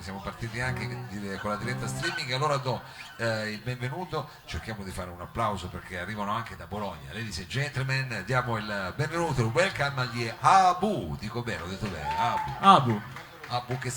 siamo partiti anche con la diretta streaming, allora do il benvenuto, cerchiamo di fare un applauso perché arrivano anche da Bologna, ladies and gentlemen, diamo il benvenuto, il welcome agli Abu, dico bene, ho detto bene, Abu che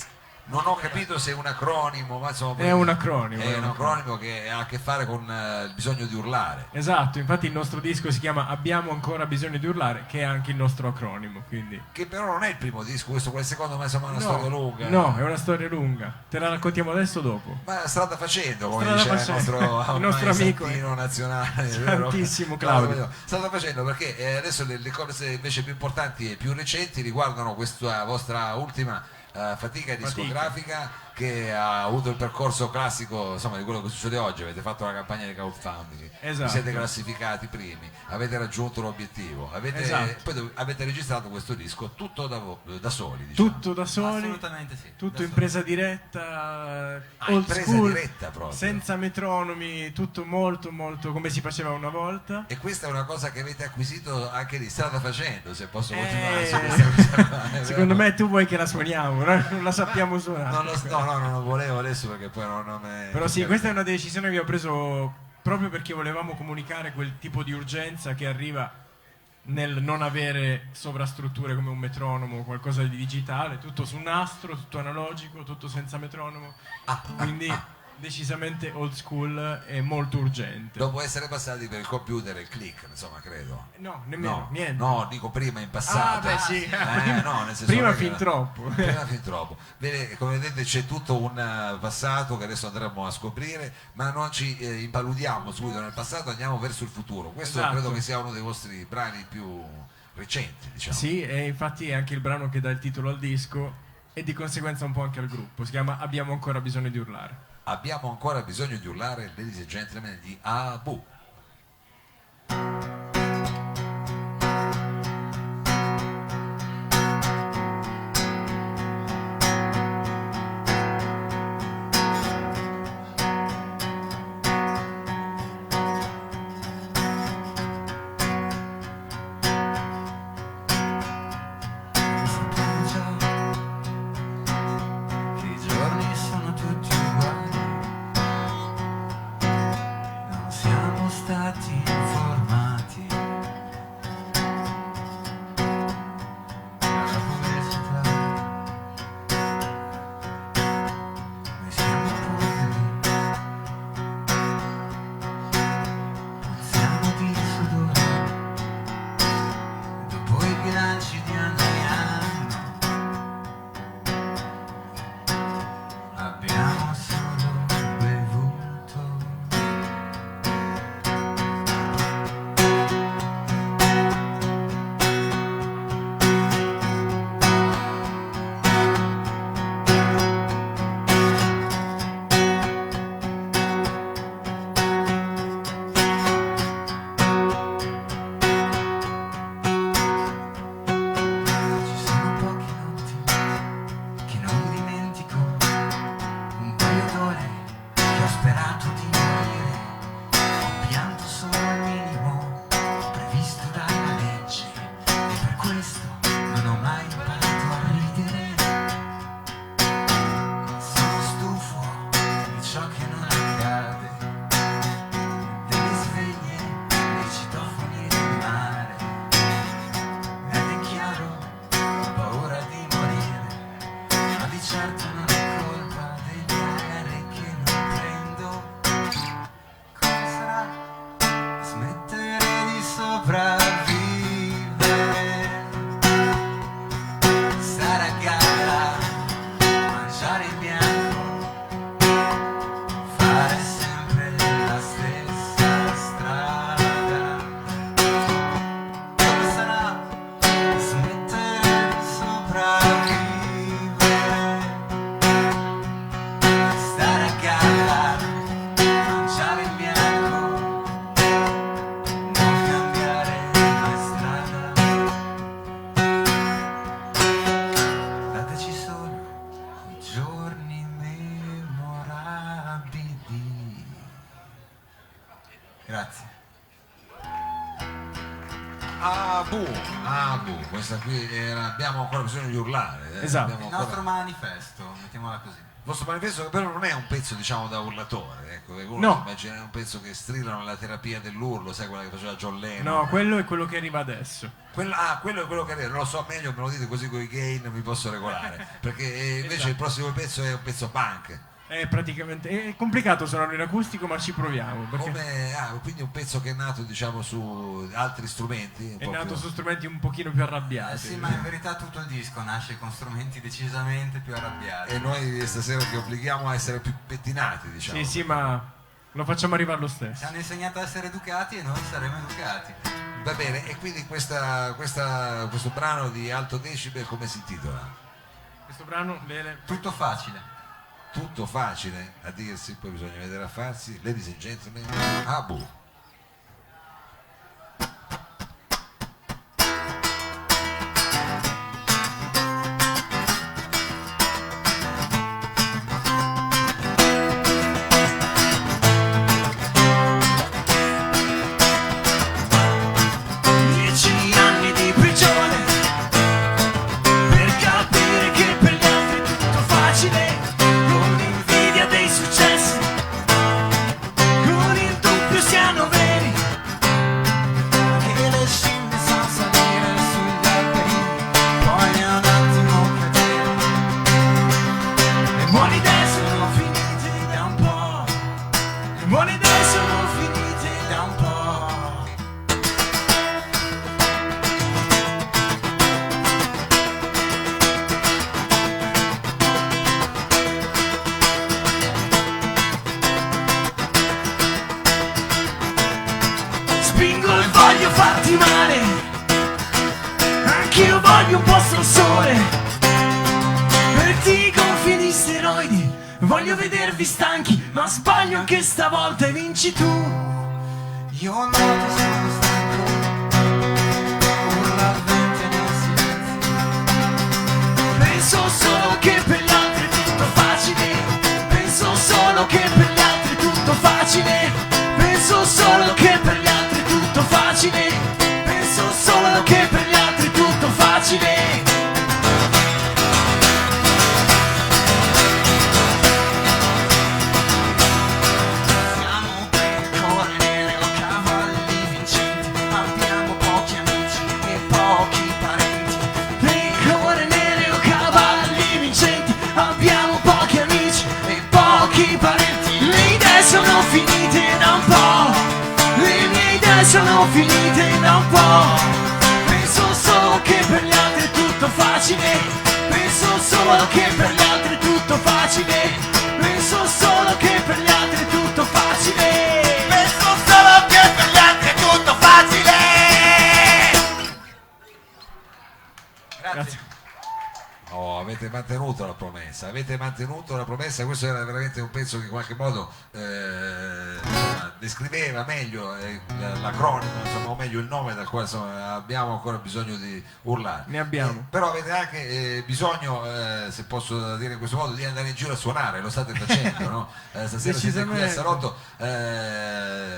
non ho capito se è un acronimo, ma insomma È un acronimo. È un acronimo che ha a che fare con il bisogno di urlare. Esatto, infatti il nostro disco si chiama Abbiamo ancora bisogno di urlare, che è anche il nostro acronimo, quindi... Che però non è il primo disco, questo qua è il secondo, ma insomma è una storia lunga. No, è una storia lunga, te la raccontiamo adesso o dopo? Ma strada facendo, come strada dice facendo. il nostro amico santino nazionale, santissimo Claudio. Strada facendo, perché adesso le cose invece più importanti e più recenti riguardano questa vostra ultima fatica discografica che ha avuto il percorso classico, insomma, di quello che succede oggi. Avete fatto la campagna di crowdfunding, esatto. Siete classificati primi, avete raggiunto l'obiettivo, poi avete registrato questo disco tutto da soli, diciamo. Tutto da soli, assolutamente sì, tutto in presa diretta, old school, diretta proprio, senza metronomi, tutto molto molto come si faceva una volta. E questa è una cosa che avete acquisito anche di strada facendo, se posso continuare su questa cosa. Secondo me tu vuoi che la suoniamo, non la sappiamo suonare. Non lo volevo adesso perché poi non è... Però sì, questa è una decisione che ho preso proprio perché volevamo comunicare quel tipo di urgenza che arriva nel non avere sovrastrutture come un metronomo o qualcosa di digitale, tutto su nastro, tutto analogico, tutto senza metronomo, quindi decisamente old school e molto urgente. Dopo essere passati per il computer e il click, insomma, credo. No, nemmeno, niente. No, dico prima in passato. Beh sì. No, nel senso prima fin troppo. Prima fin troppo. Bene, come vedete c'è tutto un passato che adesso andremo a scoprire, ma non ci impaludiamo subito nel passato, andiamo verso il futuro. Questo esatto. Credo che sia uno dei vostri brani più recenti, diciamo. Sì, e infatti è anche il brano che dà il titolo al disco e di conseguenza un po' anche al gruppo. Si chiama Abbiamo ancora bisogno di urlare. Abbiamo ancora bisogno di urlare, ladies and gentlemen, di Abu. Grazie. Questa qui era Abbiamo ancora bisogno di urlare. Esatto. Il nostro manifesto, mettiamo Mettiamola così. Il vostro manifesto che però non è un pezzo diciamo da urlatore, ecco, che uno No. si immagina un pezzo che strillano nella terapia dell'urlo, sai quella che faceva John Lennon. No, quello è quello che arriva adesso. Quello è quello che arriva, non lo so meglio, me lo dite così con i gain mi posso regolare, perché invece Esatto. il prossimo pezzo è un pezzo punk. È praticamente è complicato suonarlo in acustico, ma ci proviamo. Perché Quindi un pezzo che è nato diciamo su altri strumenti. Un è po' nato più- su strumenti un pochino più arrabbiati. Sì, ma in verità tutto il disco nasce con strumenti decisamente più arrabbiati. E noi stasera ti obblighiamo a essere più pettinati, diciamo. Sì, sì, ma lo facciamo arrivare lo stesso. Ci hanno insegnato a essere educati e noi saremo educati. Va bene, e quindi questo brano di Alto Decibel come si intitola? Questo brano, bene. Tutto facile. Tutto facile a dirsi, poi bisogna vedere a farsi. Ladies and gentlemen, Abu. Anni di prigione per capire che per gli altri è tutto facile, con invidia dei successi, con il dubbio siano veri, che le scimmie sanno salire sugli alberi, poi è un attimo cadere. Le buone idee sono finite da un po', le buone idee sono finite da un po'. Spingo e voglio farti male, anch'io voglio un posto al sole, perdi i gonfi di steroidi, voglio vedervi stanchi, ma sbaglio anche stavolta e vinci tu. Io noto sono stanco, urla al vento nel silenzio, penso solo che per gli altri è tutto facile, penso solo che per gli altri è tutto facile, penso solo che per gli altri è tutto facile, penso solo che per gli altri è tutto facile. Siamo pecore nere o cavalli vincenti, abbiamo pochi amici e pochi parenti. Pecore nere o cavalli vincenti, abbiamo pochi amici e pochi parenti. Le idee sono finite da un po', le mie idee sono finite da un po'. Penso solo che per gli altri è tutto facile, penso solo che per gli altri è tutto facile, penso solo che per gli altri è tutto facile, penso solo che per gli altri è tutto facile. Grazie. Oh, avete mantenuto la promessa, questo era veramente un pezzo che in qualche modo insomma, descriveva meglio l'acronimo, insomma, o meglio il nome dal quale insomma, abbiamo ancora bisogno di urlare. Ne abbiamo. Però avete anche bisogno, se posso dire in questo modo, di andare in giro a suonare, lo state facendo, no? Stasera siete qui a Decisamente. Salotto.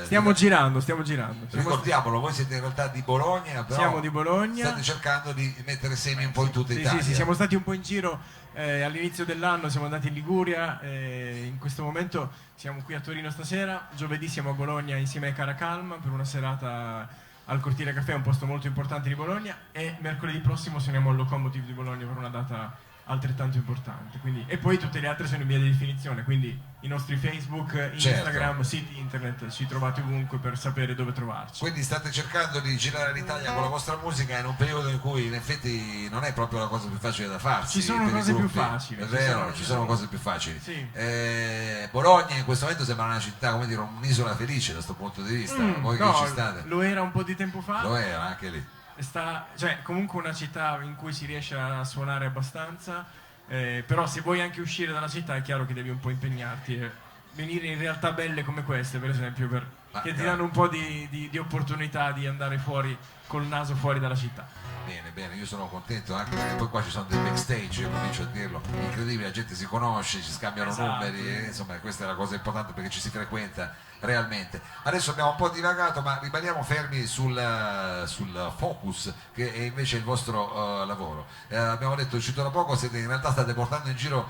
Stiamo girando. Siamo- Ricordiamolo, voi siete in realtà di Bologna, però Siamo di Bologna. state cercando di mettere semi un po' in tutta Sì, Italia. sì, siamo stati un po' in giro all'inizio dell'anno, siamo andati in Liguria, in questo momento siamo qui a Torino stasera, giovedì siamo a Bologna insieme a Caracalma per una serata al Cortile Caffè, un posto molto importante di Bologna, e mercoledì prossimo saremo al Locomotive di Bologna per una data altrettanto importante. Quindi, e poi tutte le altre sono in via di definizione, quindi i nostri Facebook, Instagram, siti internet, ci trovate ovunque per sapere dove trovarci. Quindi state cercando di girare l'Italia con la vostra musica in un periodo in cui in effetti non è proprio la cosa più facile da farsi. Ci sono per i cose più gruppi. facili, È ci vero, sono- ci sono cose più facili. Sì. Bologna in questo momento sembra una città, come dire, un'isola felice da questo punto di vista. Voi no, che ci state? lo era un po' di tempo fa. Lo era anche lì. Cioè, comunque una città in cui si riesce a suonare abbastanza, però se vuoi anche uscire dalla città è chiaro che devi un po' impegnarti e venire in realtà belle come queste, per esempio, che ti danno un po' di opportunità di andare fuori col naso fuori dalla città. Bene, bene, io sono contento anche perché poi qua ci sono dei backstage, io comincio a dirlo, incredibile, la gente si conosce, ci scambiano Esatto. numeri, insomma questa è la cosa importante perché ci si frequenta realmente. Adesso abbiamo un po' divagato, ma rimaniamo fermi sul focus che è invece il vostro lavoro. Abbiamo detto, è uscito da poco, siete in realtà state portando in giro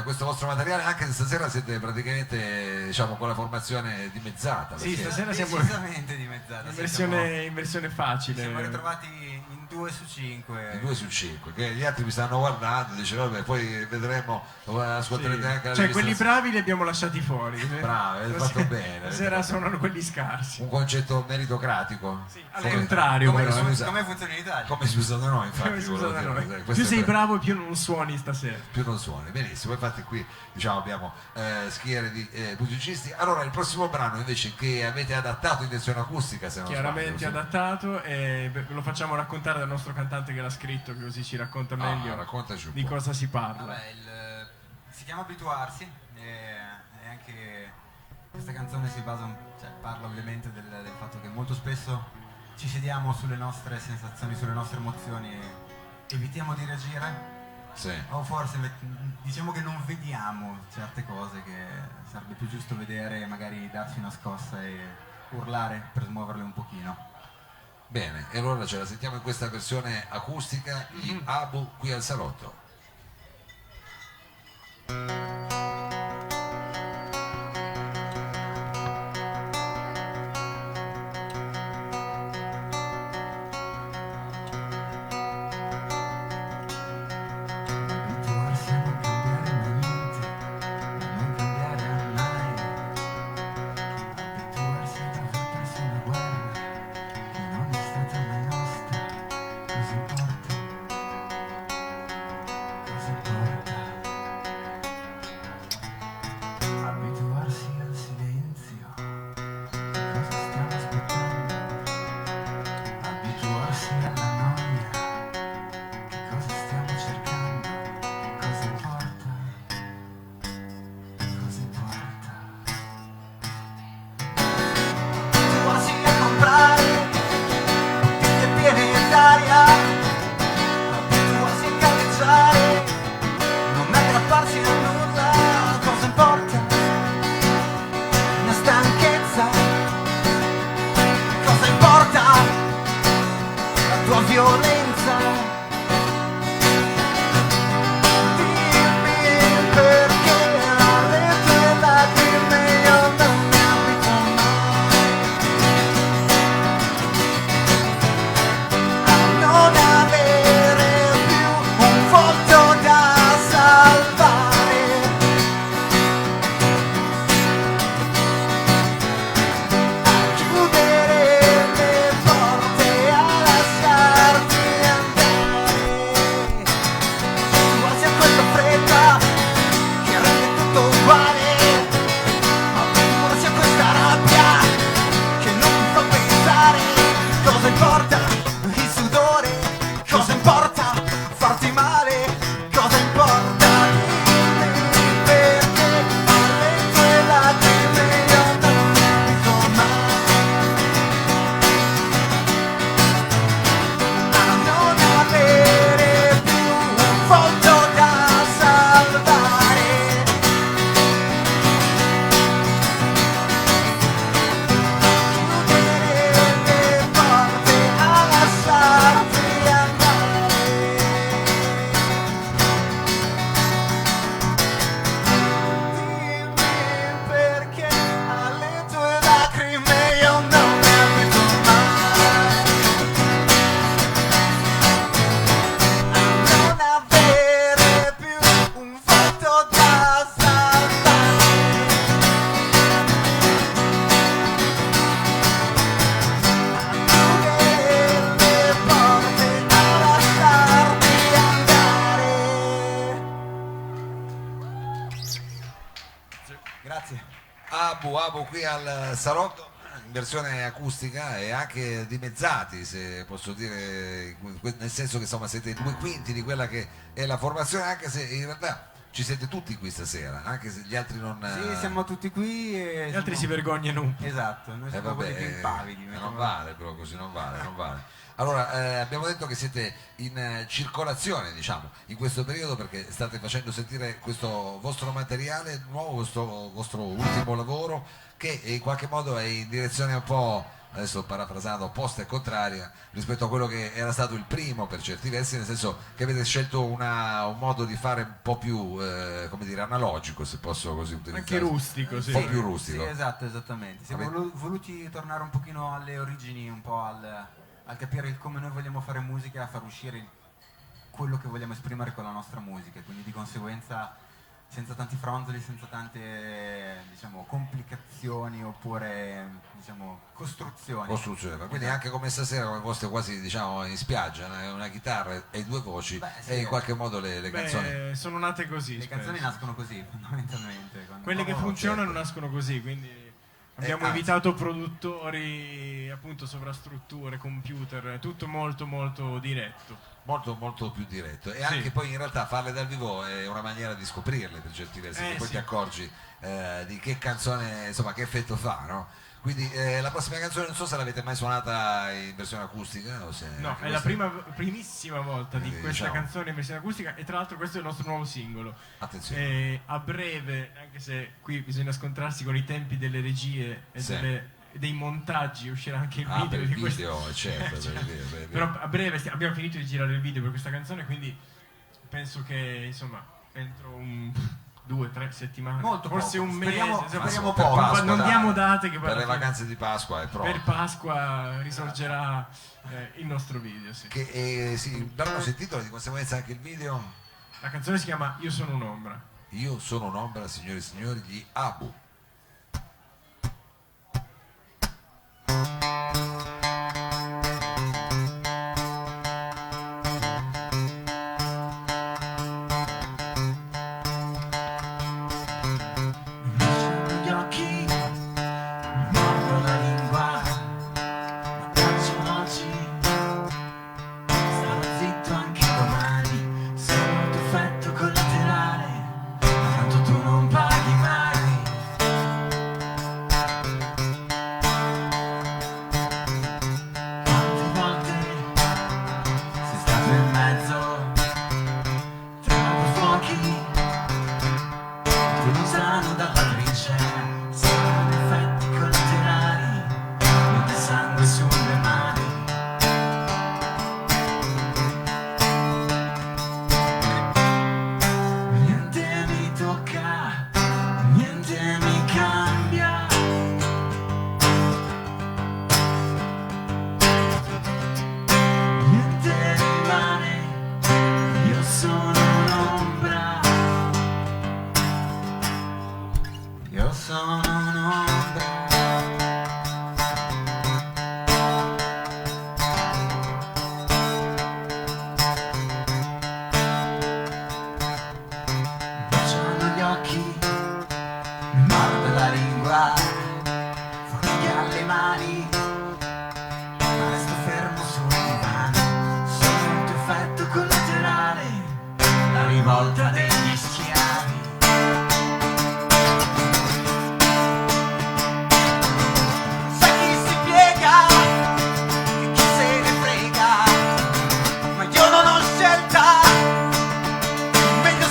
questo vostro materiale, anche se stasera siete praticamente diciamo con la formazione dimezzata. Sì, perché- stasera siamo Decisamente dimezzata. in versione facile. Siamo ritrovati in 2 su 5. 2 su 5, che gli altri mi stanno guardando, dice vabbè poi vedremo, ascolterete Sì. anche la Cioè, quelli registrazione. bravi li abbiamo lasciati fuori. Bravi, avete fatto bene. Stasera suonano quelli scarsi. Un concetto meritocratico. Sì, al contrario, Come, però. si usa- come funziona in Italia? come si usa da noi, infatti. Come si usa da volevo noi. dire, questo Più è sei per- bravo e più non suoni stasera. più non suoni, benissimo. Infatti qui diciamo abbiamo schiere di musicisti. Allora il prossimo brano invece che avete adattato in versione acustica, se non Chiaramente sbaglio, sì. adattato, e ve lo facciamo raccontare dal nostro cantante che l'ha scritto, che così ci racconta meglio raccontaci un di po'. cosa si parla. Vabbè, si chiama Abituarsi e anche questa canzone si basa, cioè, parla ovviamente del fatto che molto spesso ci sediamo sulle nostre sensazioni, sulle nostre emozioni e evitiamo di reagire Sì. o forse diciamo che non vediamo certe cose che sarebbe più giusto vedere e magari darci una scossa e urlare per smuoverle un pochino. Bene, e allora ce la sentiamo in questa versione acustica di Abu qui al salotto. Abituarsi a non cambiare mai niente, a non cambiare mai. Abituarsi ad aver perso una guerra che non è stata mai nostra. Cosa importa? Cosa importa? Abituarsi al silenzio. Che cosa stiamo aspettando? Abituarsi alla noia. Che cosa stiamo cercando? Cosa importa? Cosa importa? Abituarsi a comprare bottiglie piene d'aria. Abituarsi a galleggiare, non aggrapparsi a nulla. Cosa importa? Una stanchezza. Cosa importa? La tua violenza. Dimmi perché alle tue lacrime io non mi abito mai a non avere più un volto da salvare, a chiudere le porte, a lasciarti andare. Quasi a questa fretta che rende tutto uguale, quasi a questa rabbia che non mi fa pensare. Cosa importa il sudore? Cosa importa farti male? Cosa importa? Dimmi perché alle tue lacrime io non mi abito mai a non avere più un volto da salvare, chiudere le porte, a lasciarti andare. Dimmi perché alle tue lacrime io non mi abito mai a non avere più un volto da salvare, a chiudere le porte, a lasciarti andare. Grazie. Abu qui al salotto in versione acustica e anche dimezzati, se posso dire, nel senso che insomma siete 2/5 di quella che è la formazione, anche se in realtà ci siete tutti qui stasera, anche se gli altri non... Sì, siamo tutti qui e Gli altri si vergognano un po'. Esatto, noi siamo quelli più impavidi. non vale però così, non vale. Allora, abbiamo detto che siete in circolazione, diciamo, in questo periodo perché state facendo sentire questo vostro materiale nuovo, questo vostro ultimo lavoro che in qualche modo è in direzione un po', adesso parafrasando, opposta e contraria rispetto a quello che era stato il primo per certi versi, nel senso che avete scelto un modo di fare un po' più, come dire, analogico, se posso così utilizzare. Anche rustico, sì. Un po' più rustico. Sì, esatto, esattamente. Siamo voluti tornare un pochino alle origini, un po' al capire come noi vogliamo fare musica, a far uscire quello che vogliamo esprimere con la nostra musica, quindi di conseguenza senza tanti fronzoli, senza tante, diciamo, complicazioni oppure, diciamo, costruzioni. Quindi anche come stasera, come foste quasi, diciamo, in spiaggia, una chitarra e due voci. Sì, e in qualche modo le canzoni sono nate così. Le canzoni nascono così, fondamentalmente. Quelle che funzionano nascono così, quindi abbiamo invitato produttori, appunto, sovrastrutture, computer, tutto molto molto diretto. molto più diretto, e anche poi in realtà farle dal vivo è una maniera di scoprirle per certi versi, poi ti accorgi di che canzone, insomma, che effetto fa, no? Quindi la prossima canzone non so se l'avete mai suonata in versione acustica o se no, è la primissima volta di questa canzone in versione acustica, e tra l'altro questo è il nostro nuovo singolo. Attenzione. A breve, anche se qui bisogna scontrarsi con i tempi delle regie e dei montaggi, uscirà anche il video per di il video, certo. Però a breve abbiamo finito di girare il video per questa canzone, quindi penso che, insomma, entro 2-3 settimane, forse un mese, speriamo per poco. Pasqua, non diamo date, che per le vacanze di Pasqua è pronto. per Pasqua risorgerà il nostro video, sì. Che il brano si intitola di conseguenza anche il video. La canzone si chiama Io sono un'ombra. Io sono un'ombra, signori e signori, di Abu.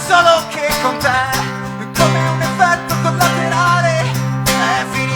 Solo che con te, come un effetto collaterale, è finito.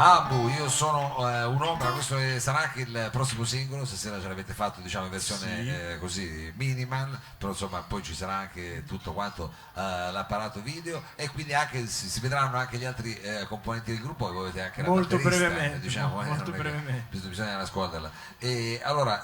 Abu, io sono un'ombra, questo sarà anche il prossimo singolo, stasera ce l'avete fatto diciamo in versione così minimal, però insomma poi ci sarà anche tutto quanto l'apparato video e quindi anche si vedranno anche gli altri componenti del gruppo, che voi avete anche la Molto batterista, brevemente, diciamo, molto non è che brevemente. bisogna nasconderla. E allora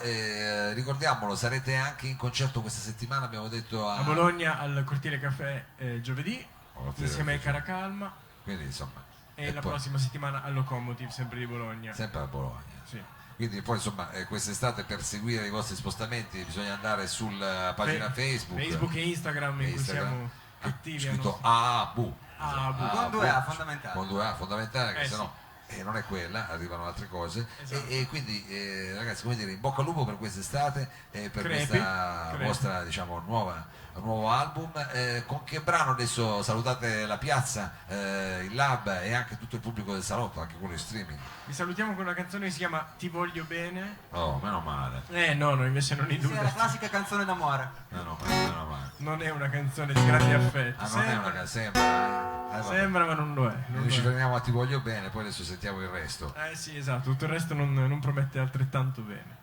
ricordiamolo, sarete anche in concerto questa settimana, abbiamo detto A Bologna al Cortile Caffè giovedì, Cortile insieme ai Caffè. Caracalma, quindi insomma e la poi- prossima settimana al Locomotive, sempre di Bologna. sempre a Bologna. Sì. Quindi poi insomma quest'estate per seguire i vostri spostamenti bisogna andare sulla pagina Facebook e Instagram, in cui siamo attivi. scritto AABU AABU. Con 2A fondamentale. con 2A fondamentale, che Sì. sennò non è quella, arrivano altre cose. Esatto. E quindi ragazzi, come dire, in bocca al lupo per quest'estate e per Crepi. questa Crepi. vostra diciamo nuovo album. Con che brano adesso salutate la piazza, il lab e anche tutto il pubblico del salotto, anche quello in streaming? Vi salutiamo con una canzone che si chiama Ti voglio bene. Oh, meno male, No, invece non Sì, è la illuderti. classica canzone d'amore. meno male. Non è una canzone di grande affetto. Ah, non è una sembra. Vabbè. Sembra, ma non lo è. non Noi lo ci è. fermiamo a Ti voglio bene, poi adesso sentiamo il resto. Sì, esatto, tutto il resto non promette altrettanto bene.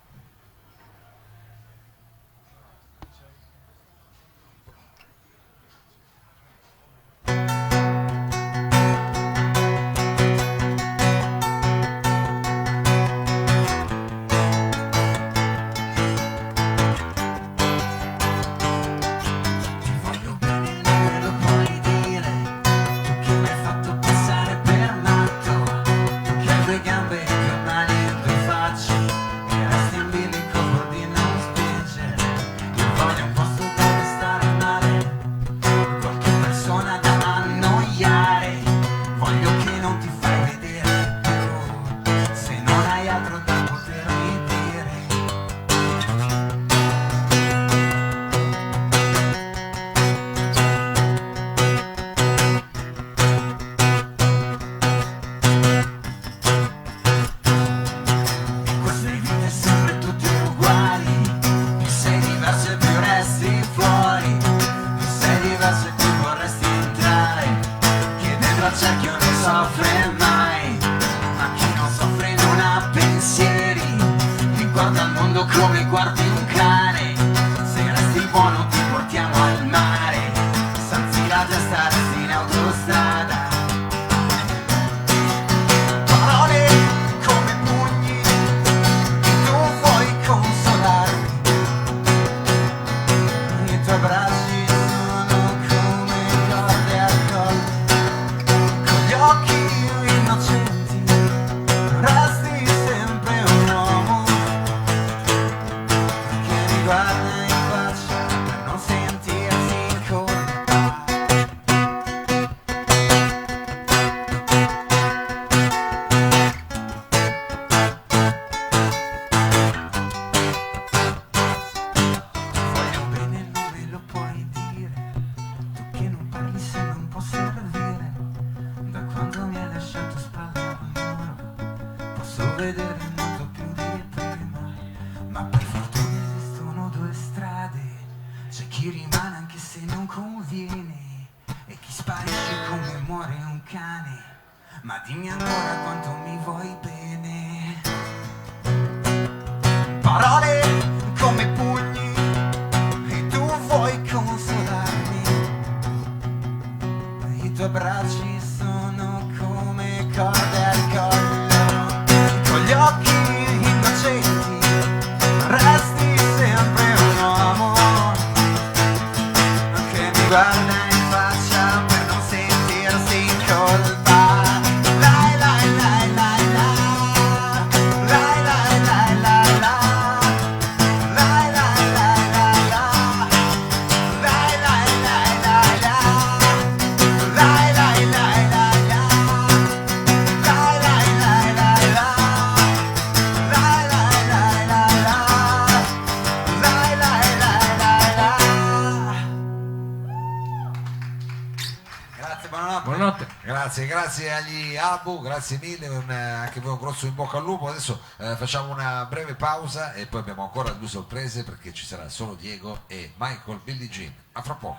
Ti voglio bene, non me lo puoi dire. Tu che mi hai fatto passare per matto. Tu che hai due gambe, due mani e due facce. E resti in bilico pur di non spingere. Io voglio un posto dove stare male. Qualche persona da annoiare. Voglio che non ti fai vedere più. Se non hai altro da potermi dire. Queste vite sempre tutte uguali. Più sei diverso e più resti fuori. Più sei diverso e più vorresti entrare. Che dentro al cerchio non soffre mai. Ma chi non soffre non ha pensieri. Chi guarda il mondo come guardi un cane. Se resti buono ti portiamo al mare. Se alzi la testa resti in autostrada. Parole come pugni, tu vuoi consolarmi. I tuoi bracci sono come corde al collo. Con gli occhi innocenti, resti sempre un uomo che mi guarda in faccia per non sentirsi in colpa. Voglio bene, non me lo puoi dire. Tu che non parli se non può servire. Da quando mi hai lasciato spalle al muro, posso vedere molto più di prima. Ma per fortuna esistono due strade. C'è chi rimane anche se non conviene. E chi sparisce come muore un cane. Ma dimmi ancora quanto mi vuoi bene. Parole come pugni e tu vuoi consolarmi. I tuoi bracci sono come corde al collo. Con gli occhi innocenti resti sempre un uomo che mi guarda in faccia per non sentirsi in colpa. Lai lai lai lai la. Lai lai lai lai la. Lai lai lai lai la. Lai lai lai lai la. Lai lai lai lai la. Lai lai lai lai la. Lai lai lai lai la. Lai lai lai lai la. Grazie, buonanotte. Buonanotte. Grazie agli Abu, grazie mille, anche voi un grosso in bocca al lupo. Adesso facciamo una breve pausa e poi abbiamo ancora due sorprese perché ci sarà solo Diego e Michael Billie Jean. A fra poco.